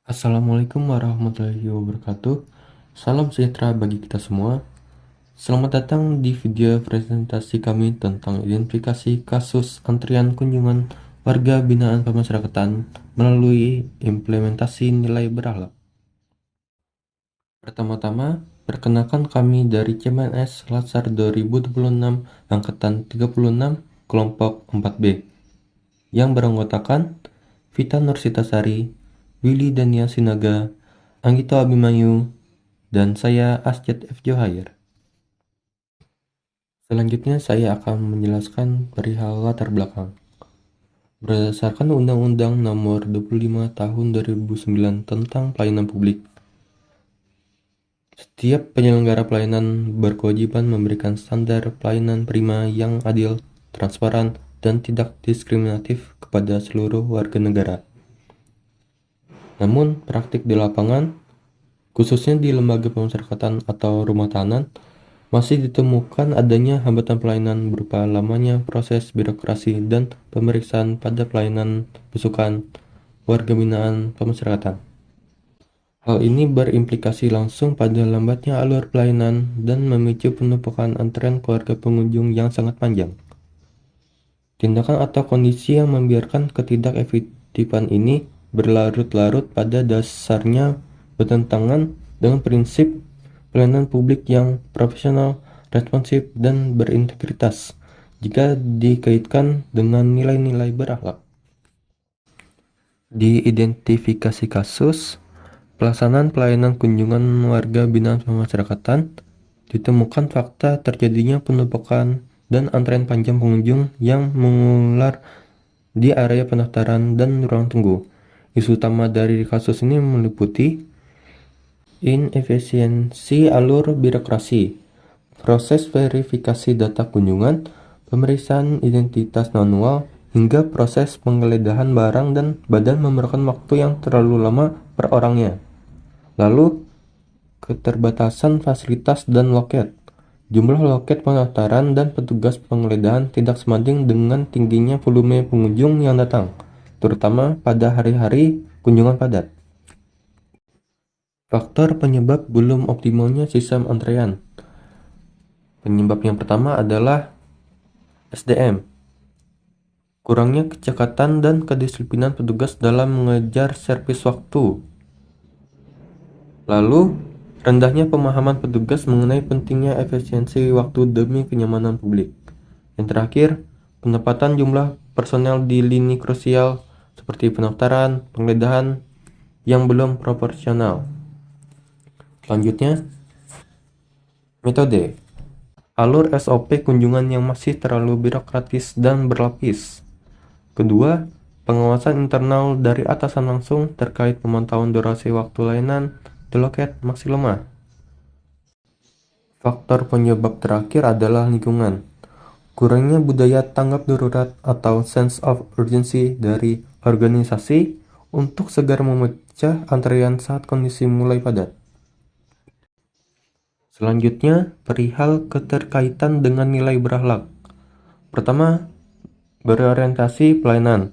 Assalamualaikum warahmatullahi wabarakatuh. Salam sejahtera bagi kita semua. Selamat datang di video presentasi kami tentang identifikasi kasus antrian kunjungan warga binaan pemasyarakatan melalui implementasi nilai berakhlak. Pertama-tama, perkenalkan kami dari CMNS Latsar 2026 Angkatan 36 Kelompok 4B yang beranggotakan Vita Nursitasari, Willy Dania Sinaga, Anggito Abimanyu, dan saya Asjad F. Johayr. Selanjutnya saya akan menjelaskan perihal latar belakang. Berdasarkan Undang-Undang Nomor 25 Tahun 2009 tentang Pelayanan Publik, setiap penyelenggara pelayanan berkewajiban memberikan standar pelayanan prima yang adil, transparan, dan tidak diskriminatif kepada seluruh warga negara. Namun, praktik di lapangan, khususnya di lembaga pemasyarakatan atau rumah tahanan, masih ditemukan adanya hambatan pelayanan berupa lamanya proses birokrasi dan pemeriksaan pada pelayanan besukan warga binaan pemasyarakatan. Hal ini berimplikasi langsung pada lambatnya alur pelayanan dan memicu penumpukan antrean keluarga pengunjung yang sangat panjang. Tindakan atau kondisi yang membiarkan ketidakefektifan ini berlarut-larut pada dasarnya bertentangan dengan prinsip pelayanan publik yang profesional, responsif, dan berintegritas jika dikaitkan dengan nilai-nilai berakhlak. Di identifikasi kasus pelaksanaan pelayanan kunjungan warga binaan pemasyarakatan, ditemukan fakta terjadinya penumpukan dan antrean panjang pengunjung yang mengular di area pendaftaran dan ruang tunggu. Isu utama dari kasus ini meliputi inefisiensi alur birokrasi, proses verifikasi data kunjungan, pemeriksaan identitas manual, hingga proses penggeledahan barang dan badan memerlukan waktu yang terlalu lama per orangnya. Lalu, keterbatasan fasilitas dan loket. Jumlah loket pendaftaran dan petugas penggeledahan tidak sebanding dengan tingginya volume pengunjung yang datang, terutama pada hari-hari kunjungan padat. Faktor penyebab belum optimalnya sistem antrean. Penyebab yang pertama adalah SDM. Kurangnya kecekatan dan kedisiplinan petugas dalam mengejar servis waktu. Lalu, rendahnya pemahaman petugas mengenai pentingnya efisiensi waktu demi kenyamanan publik. Yang terakhir, penempatan jumlah personel di lini krusial seperti pendaftaran, penggeledahan yang belum proporsional. Selanjutnya, metode. Alur SOP kunjungan yang masih terlalu birokratis dan berlapis. Kedua, pengawasan internal dari atasan langsung terkait pemantauan durasi waktu layanan di loket masih lemah. Faktor penyebab terakhir adalah lingkungan. Kurangnya budaya tanggap darurat atau sense of urgency dari organisasi untuk segera memecah antrean saat kondisi mulai padat. Selanjutnya, perihal keterkaitan dengan nilai berakhlak. Pertama, berorientasi pelayanan.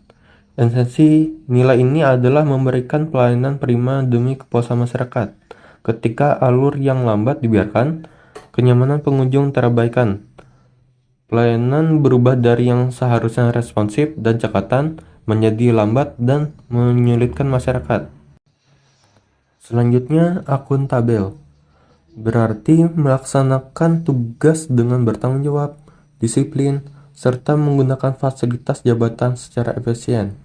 Esensi nilai ini adalah memberikan pelayanan prima demi kepuasan masyarakat. Ketika alur yang lambat dibiarkan, kenyamanan pengunjung terabaikan. Pelayanan berubah dari yang seharusnya responsif dan cekatan menjadi lambat dan menyulitkan masyarakat. Selanjutnya, akuntabel. Berarti melaksanakan tugas dengan bertanggung jawab, disiplin, serta menggunakan fasilitas jabatan secara efisien.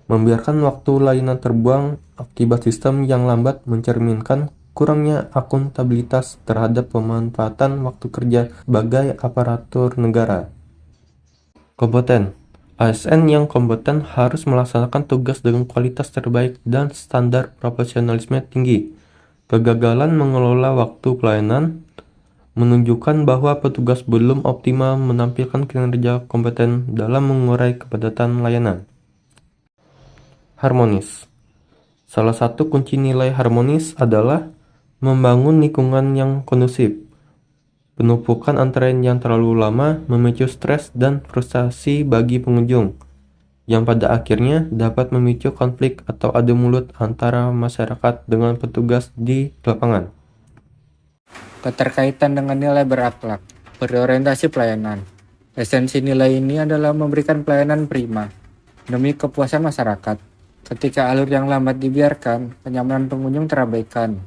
Membiarkan waktu layanan terbuang akibat sistem yang lambat mencerminkan kurangnya akuntabilitas terhadap pemanfaatan waktu kerja sebagai aparatur negara. Kompeten. ASN yang kompeten harus melaksanakan tugas dengan kualitas terbaik dan standar profesionalisme tinggi. Kegagalan mengelola waktu pelayanan menunjukkan bahwa petugas belum optimal menampilkan kinerja kompeten dalam mengurai kepadatan layanan. Harmonis. Salah satu kunci nilai harmonis adalah membangun lingkungan yang kondusif. Penumpukan antrean yang terlalu lama memicu stres dan frustasi bagi pengunjung. yang pada akhirnya dapat memicu konflik atau adu mulut antara masyarakat dengan petugas di lapangan. Keterkaitan dengan nilai berakhlak, berorientasi pelayanan. Esensi nilai ini adalah memberikan pelayanan prima demi kepuasan masyarakat. Ketika alur yang lambat dibiarkan, kenyamanan pengunjung terabaikan.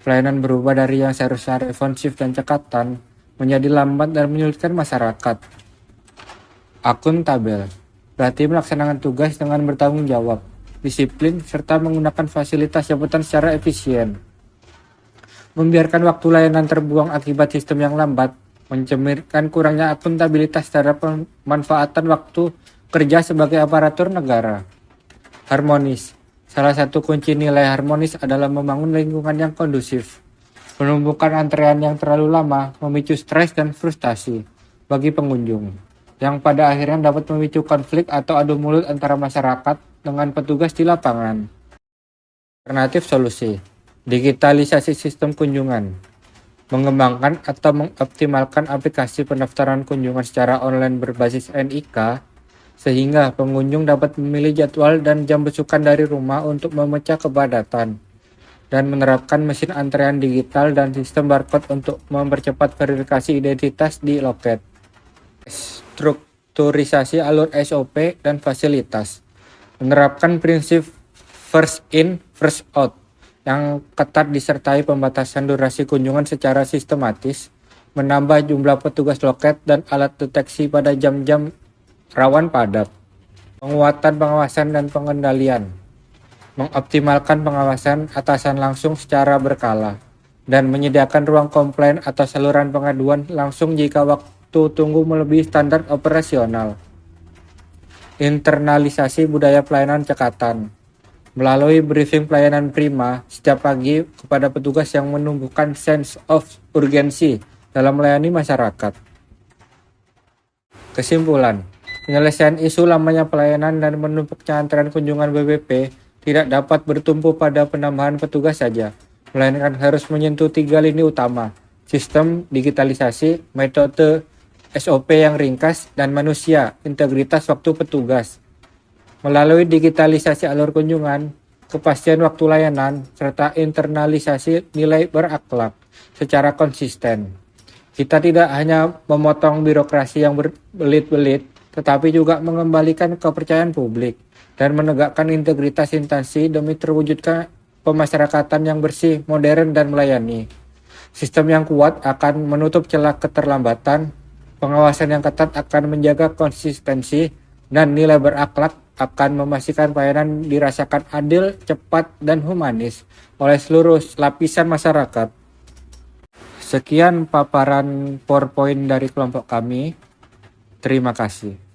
Pelayanan berubah dari yang seharusnya responsif dan cekatan menjadi lambat dan menyulitkan masyarakat. Akuntabel berarti melaksanakan tugas dengan bertanggung jawab, disiplin, serta menggunakan fasilitas jabatan secara efisien. Membiarkan waktu layanan terbuang akibat sistem yang lambat, mencerminkan kurangnya akuntabilitas terhadap pemanfaatan waktu kerja sebagai aparatur negara. Harmonis. Salah satu kunci nilai harmonis adalah membangun lingkungan yang kondusif. Penumpukan antrean yang terlalu lama memicu stres dan frustasi bagi pengunjung, yang pada akhirnya dapat memicu konflik atau adu mulut antara masyarakat dengan petugas di lapangan. Alternatif solusi. Digitalisasi sistem kunjungan. Mengembangkan atau mengoptimalkan aplikasi pendaftaran kunjungan secara online berbasis NIK sehingga pengunjung dapat memilih jadwal dan jam besukan dari rumah untuk memecah kepadatan, dan menerapkan mesin antrean digital dan sistem barcode untuk mempercepat verifikasi identitas di loket. Strukturisasi alur SOP dan fasilitas. Menerapkan prinsip first in, first out yang ketat disertai pembatasan durasi kunjungan secara sistematis, menambah jumlah petugas loket dan alat deteksi pada jam-jam rawan padat. Penguatan pengawasan dan pengendalian. Mengoptimalkan pengawasan atasan langsung secara berkala dan menyediakan ruang komplain atau saluran pengaduan langsung jika waktu tunggu melebihi standar operasional. Internalisasi budaya pelayanan cekatan. Melalui briefing pelayanan prima setiap pagi kepada petugas yang menumbuhkan sense of urgency dalam melayani masyarakat. Kesimpulan, penyelesaian isu lamanya pelayanan dan menumpuknya antrean kunjungan BPP tidak dapat bertumpu pada penambahan petugas saja, melainkan harus menyentuh 3 lini utama: sistem, digitalisasi, metode SOP yang ringkas, dan manusia, integritas waktu petugas. Melalui digitalisasi alur kunjungan, kepastian waktu layanan, serta internalisasi nilai berakhlak secara konsisten, kita tidak hanya memotong birokrasi yang berbelit-belit, tetapi juga mengembalikan kepercayaan publik dan menegakkan integritas instansi demi terwujudkan pemasyarakatan yang bersih, modern, dan melayani. Sistem yang kuat akan menutup celah keterlambatan, pengawasan yang ketat akan menjaga konsistensi, dan nilai berakhlak akan memastikan pelayanan dirasakan adil, cepat, dan humanis oleh seluruh lapisan masyarakat. Sekian paparan PowerPoint dari kelompok kami. Terima kasih.